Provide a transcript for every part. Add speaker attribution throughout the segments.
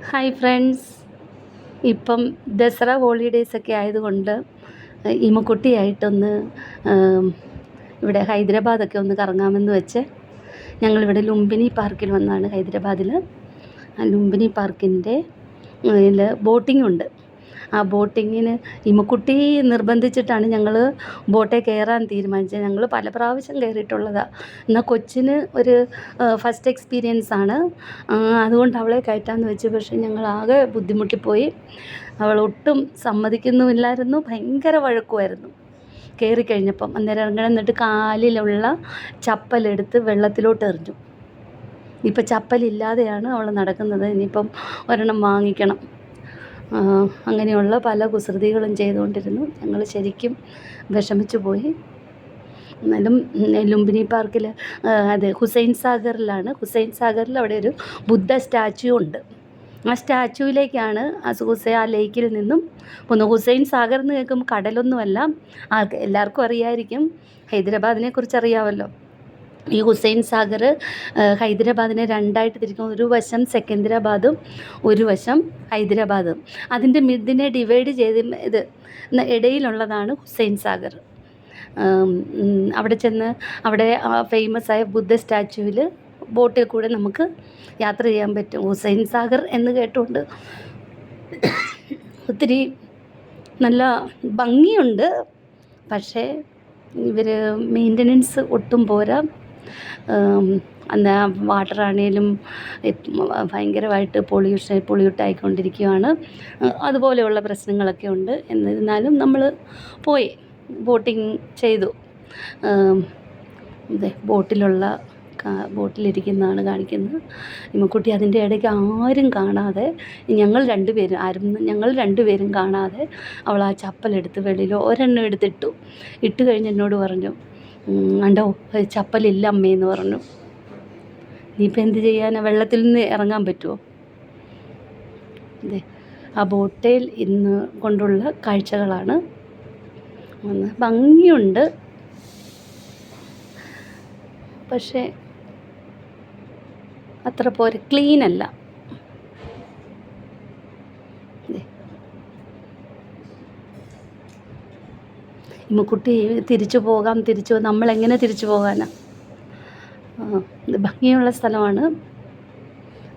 Speaker 1: Hi friends. ഇപ്പം ദസറ ഹോളിഡേയ്സൊക്കെ ആയതുകൊണ്ട് ഇമ്മക്കുട്ടിയായിട്ടൊന്ന് ഇവിടെ ഹൈദരാബാദൊക്കെ ഒന്ന് കറങ്ങാമെന്ന് വെച്ച് ഞങ്ങളിവിടെ ലുംബിനി പാർക്കിൽ വന്നതാണ്. ഹൈദരാബാദിൽ ലുംബിനി പാർക്കിൻ്റെ ബോട്ടിങ്ങുണ്ട്. ആ ബോട്ടിങ്ങിന് ഇമ്മക്കുട്ടി നിർബന്ധിച്ചിട്ടാണ് ഞങ്ങൾ ബോട്ടിൽ കയറാൻ തീരുമാനിച്ചത്. ഞങ്ങൾ പല പ്രാവശ്യം കയറിയിട്ടുള്ളതാണ്. എന്നാൽ കൊച്ചിന് ഒരു ഫസ്റ്റ് എക്സ്പീരിയൻസാണ്. അതുകൊണ്ട് അവളെ കയറ്റാമെന്ന് വെച്ചു. പക്ഷേ ഞങ്ങളാകെ ബുദ്ധിമുട്ടിപ്പോയി. അവളൊട്ടും സമ്മതിക്കുന്നുമില്ലായിരുന്നു. ഭയങ്കര വഴക്കുമായിരുന്നു കയറിക്കഴിഞ്ഞപ്പം. അന്നേരം ഇറങ്ങണം. എന്നിട്ട് കാലിലുള്ള ചപ്പലെടുത്ത് വെള്ളത്തിലോട്ട് എറിഞ്ഞു. ഇപ്പം ചപ്പലില്ലാതെയാണ് അവൾ നടക്കുന്നത്. ഇനിയിപ്പം ഒരെണ്ണം വാങ്ങിക്കണം. അങ്ങനെയുള്ള പല കുസൃതികളും ചെയ്തുകൊണ്ടിരുന്നു. ഞങ്ങൾ ശരിക്കും വിഷമിച്ചു പോയി. എന്നാലും ലുംബിനി പാർക്കിൽ ഹുസൈൻ സാഗറിലാണ്. ഹുസൈൻ സാഗറിൽ അവിടെ ഒരു ബുദ്ധ സ്റ്റാച്യു ഉണ്ട്. ആ സ്റ്റാച്യുവിലേക്കാണ് ആ ലേക്കിൽ നിന്നും പോകുന്നത്. ഹുസൈൻ സാഗർ എന്ന് കേൾക്കുമ്പോൾ കടലൊന്നുമല്ല. എല്ലാവർക്കും അറിയാമായിരിക്കും. ഹൈദരാബാദിനെ കുറിച്ച് അറിയാമല്ലോ. ഈ ഹുസൈൻ സാഗർ ഹൈദരാബാദിനെ രണ്ടായിട്ട് തിരിക്കും. ഒരു വശം സെക്കന്ദരാബാദും ഒരു വശം ഹൈദരാബാദും. ഇതിനെ ഡിവൈഡ് ചെയ്ത് ഇടയിലുള്ളതാണ് ഹുസൈൻ സാഗർ. അവിടെ ചെന്ന് അവിടെ ഫേമസ് ആയ ബുദ്ധ സ്റ്റാച്യുവിൽ ബോട്ടിൽ കൂടെ നമുക്ക് യാത്ര ചെയ്യാൻ പറ്റും. ഹുസൈൻ സാഗർ എന്ന് കേട്ടുകൊണ്ട് ഒത്തിരി നല്ല ഭംഗിയുണ്ട്. പക്ഷേ ഇവർ മെയിൻ്റനൻസ് ഒട്ടും പോരാ. അന്ന് വാട്ടറാണേലും ഭയങ്കരമായിട്ട് പൊള്യൂട്ടായിക്കൊണ്ടിരിക്കുകയാണ്. അതുപോലെയുള്ള പ്രശ്നങ്ങളൊക്കെ ഉണ്ട്. എന്നിരുന്നാലും നമ്മൾ പോയി ബോട്ടിങ് ചെയ്തു. ബോട്ടിലിരിക്കുന്നതാണ് കാണിക്കുന്നത്. ഇമ്മക്കുട്ടി അതിൻ്റെ ഇടയ്ക്ക് ആരും കാണാതെ ഞങ്ങൾ രണ്ടുപേരും കാണാതെ അവൾ ആ ചപ്പലെടുത്ത് വെളിയിൽ ഒരെണ്ണം എടുത്തിട്ടു. ഇട്ട് കഴിഞ്ഞ് എന്നോട് പറഞ്ഞു, കണ്ടോ ചപ്പലില്ല അമ്മയെന്ന് പറഞ്ഞു. ഇനിയിപ്പോൾ എന്ത് ചെയ്യാനാണ്? വെള്ളത്തിൽ നിന്ന് ഇറങ്ങാൻ പറ്റുമോ? അതെ, ആ ബോട്ടിൽ ഇന്ന് കൊണ്ടുള്ള കാഴ്ചകളാണ്. ഭംഗിയുണ്ട്. പക്ഷേ അത്ര പോരെ, ക്ലീനല്ല. ഇമ്മക്കുട്ടി നമ്മളെങ്ങനെ തിരിച്ചു പോകാനാ? ഇത് ഭംഗിയുള്ള സ്ഥലമാണ്.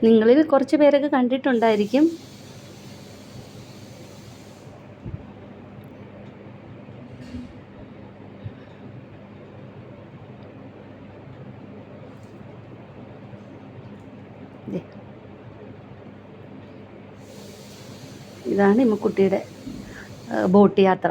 Speaker 1: നിങ്ങളിൽ കുറച്ച് പേരൊക്കെ കണ്ടിട്ടുണ്ടായിരിക്കും. ഇതാണ് ഇമ്മക്കുട്ടിയുടെ ബോട്ട് യാത്ര.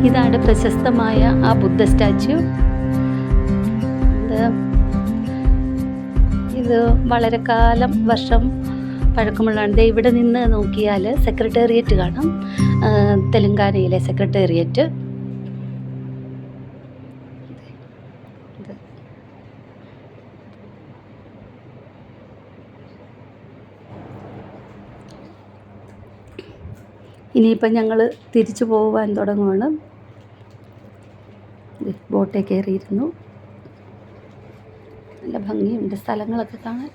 Speaker 1: ഇതാണ് പ്രശസ്തമായ ആ ബുദ്ധ സ്റ്റാച്യു. ഇത് വളരെ വർഷം പഴക്കമുള്ളതാണ്. ഇവിടെ നിന്ന് നോക്കിയാൽ സെക്രട്ടേറിയറ്റ് കാണാം, തെലങ്കാനയിലെ സെക്രട്ടേറിയറ്റ്. ഇനിയിപ്പം ഞങ്ങൾ തിരിച്ചു പോകാൻ തുടങ്ങുവാണ്. ബോട്ടിൽ കയറിയിരുന്നു. നല്ല ഭംഗിയുണ്ട് സ്ഥലങ്ങളൊക്കെ കാണാൻ.